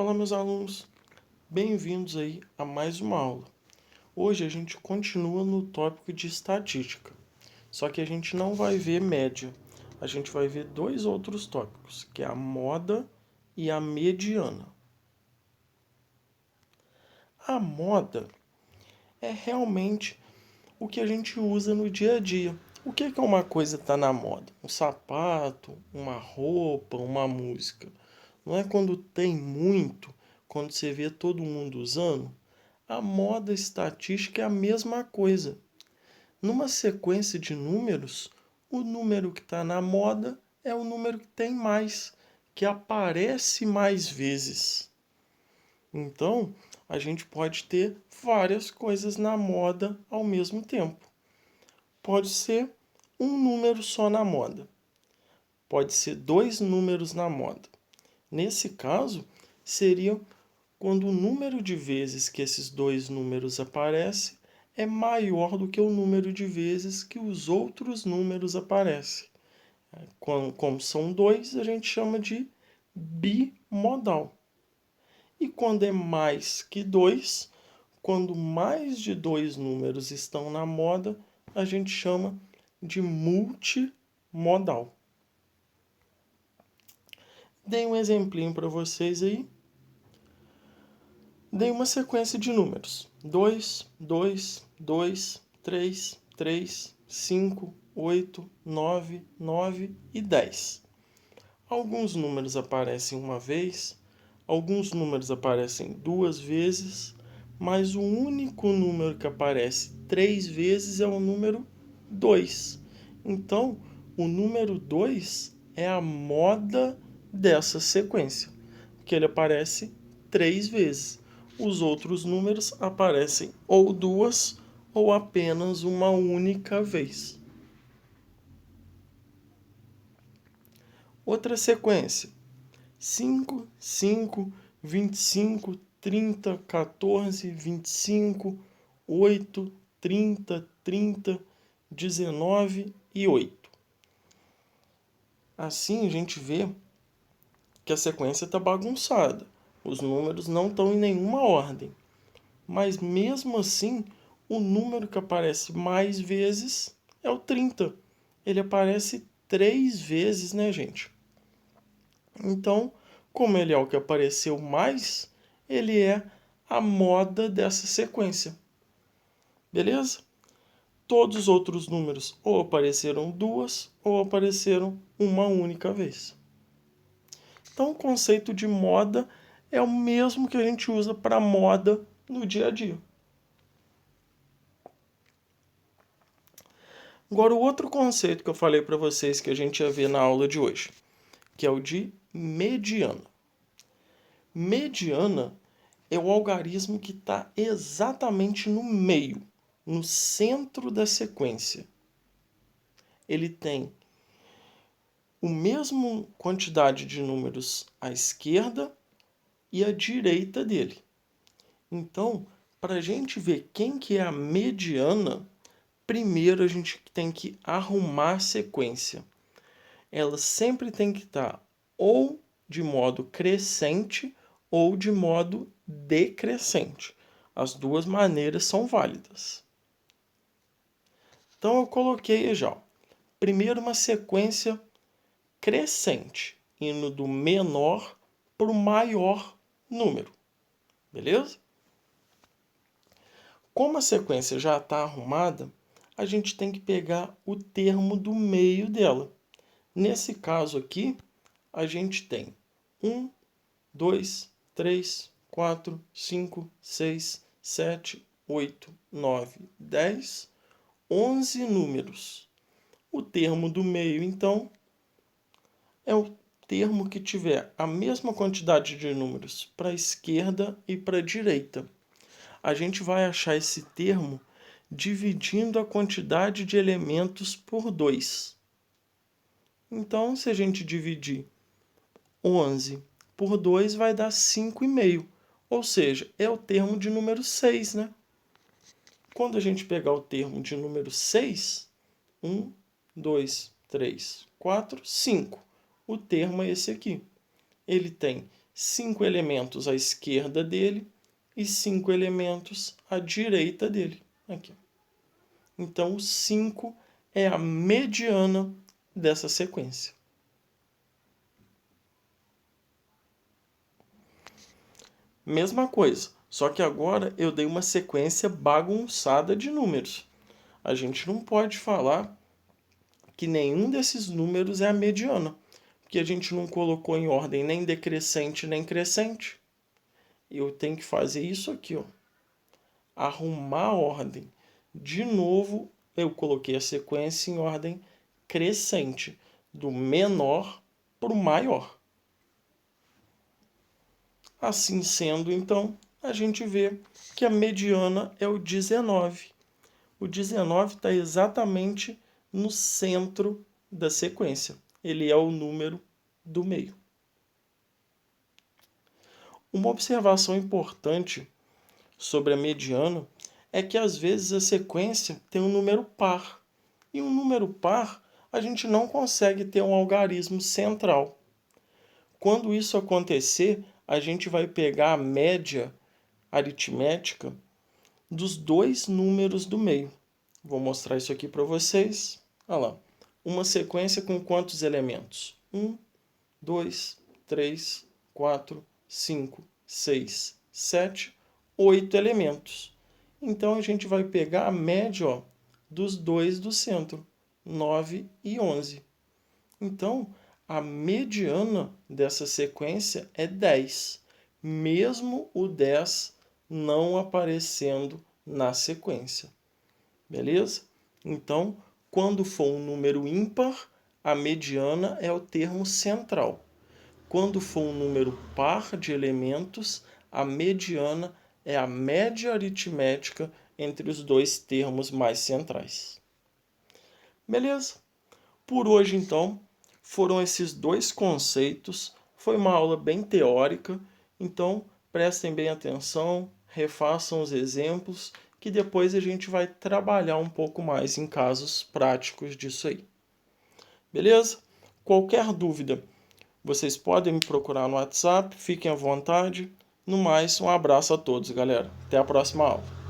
Olá, meus alunos, bem-vindos aí a mais uma aula. Hoje a gente continua no tópico de estatística, só que a gente não vai ver média, a gente vai ver dois outros tópicos, que é a moda e a mediana. A moda é realmente o que a gente usa no dia a dia. O que é uma coisa está na moda? Um sapato, uma roupa, uma música. Não é quando tem muito, quando você vê todo mundo usando? A moda estatística é a mesma coisa. Numa sequência de números, o número que está na moda é o número que tem mais, que aparece mais vezes. Então, a gente pode ter várias coisas na moda ao mesmo tempo. Pode ser um número só na moda. Pode ser dois números na moda. Nesse caso, seria quando o número de vezes que esses dois números aparecem é maior do que o número de vezes que os outros números aparecem. Como são dois, a gente chama de bimodal. E quando é mais que dois, quando mais de dois números estão na moda, a gente chama de multimodal. Dei um exemplinho para vocês aí. Dei uma sequência de números: 2, 2, 2, 3, 3, 5, 8, 9, 9 e 10. Alguns números aparecem uma vez, alguns números aparecem duas vezes, mas o único número que aparece três vezes é o número 2. Então, o número 2 é a moda dessa sequência, porque ele aparece três vezes. Os outros números aparecem ou duas ou apenas uma única vez. Outra sequência: 5, 5, 25, 30, 14, 25, 8, 30, 30, 19 e 8. Assim a gente vê que a sequência está bagunçada. Os números não estão em nenhuma ordem. Mas mesmo assim, o número que aparece mais vezes é o 30. Ele aparece 3 vezes, né, gente? Então, como ele é o que apareceu mais, ele é a moda dessa sequência. Beleza? Todos os outros números ou apareceram duas ou apareceram uma única vez. Então, o conceito de moda é o mesmo que a gente usa para moda no dia a dia. Agora, o outro conceito que eu falei para vocês que a gente ia ver na aula de hoje, que é o de mediana. Mediana é o algarismo que está exatamente no meio, no centro da sequência. Ele tem a mesma quantidade de números à esquerda e à direita dele. Então, para a gente ver quem que é a mediana, primeiro a gente tem que arrumar a sequência. Ela sempre tem que estar ou de modo crescente ou de modo decrescente. As duas maneiras são válidas. Então eu coloquei já. Primeiro uma sequência crescente, indo do menor para o maior número. Beleza? Como a sequência já está arrumada, a gente tem que pegar o termo do meio dela. Nesse caso aqui, a gente tem 1, 2, 3, 4, 5, 6, 7, 8, 9, 10, 11 números. O termo do meio, então, é o termo que tiver a mesma quantidade de números para a esquerda e para a direita. A gente vai achar esse termo dividindo a quantidade de elementos por 2. Então, se a gente dividir 11 por 2 vai dar 5,5. Ou seja, é o termo de número 6, né? Quando a gente pegar o termo de número 6, 1, 2, 3, 4, 5. O termo é esse aqui. Ele tem 5 elementos à esquerda dele e 5 elementos à direita dele. Aqui. Então, o 5 é a mediana dessa sequência. Mesma coisa, só que agora eu dei uma sequência bagunçada de números. A gente não pode falar que nenhum desses números é a mediana, porque a gente não colocou em ordem nem decrescente nem crescente. Eu tenho que fazer isso aqui, ó. Arrumar a ordem. De novo, eu coloquei a sequência em ordem crescente, do menor para o maior. Assim sendo, então, a gente vê que a mediana é o 19. O 19 está exatamente no centro da sequência. Ele é o número do meio. Uma observação importante sobre a mediana é que às vezes a sequência tem um número par. E um número par a gente não consegue ter um algarismo central. Quando isso acontecer, a gente vai pegar a média aritmética dos dois números do meio. Vou mostrar isso aqui para vocês. Olha lá. Uma sequência com quantos elementos? 1, 2, 3, 4, 5, 6, 7, 8 elementos. Então, a gente vai pegar a média, ó, dos dois do centro, 9 e 11. Então, a mediana dessa sequência é 10, mesmo o 10 não aparecendo na sequência. Beleza? Então, quando for um número ímpar, a mediana é o termo central. Quando for um número par de elementos, a mediana é a média aritmética entre os dois termos mais centrais. Beleza? Por hoje, então, foram esses dois conceitos. Foi uma aula bem teórica, então prestem bem atenção, refaçam os exemplos, que depois a gente vai trabalhar um pouco mais em casos práticos disso aí. Beleza? Qualquer dúvida, vocês podem me procurar no WhatsApp, fiquem à vontade. No mais, um abraço a todos, galera. Até a próxima aula.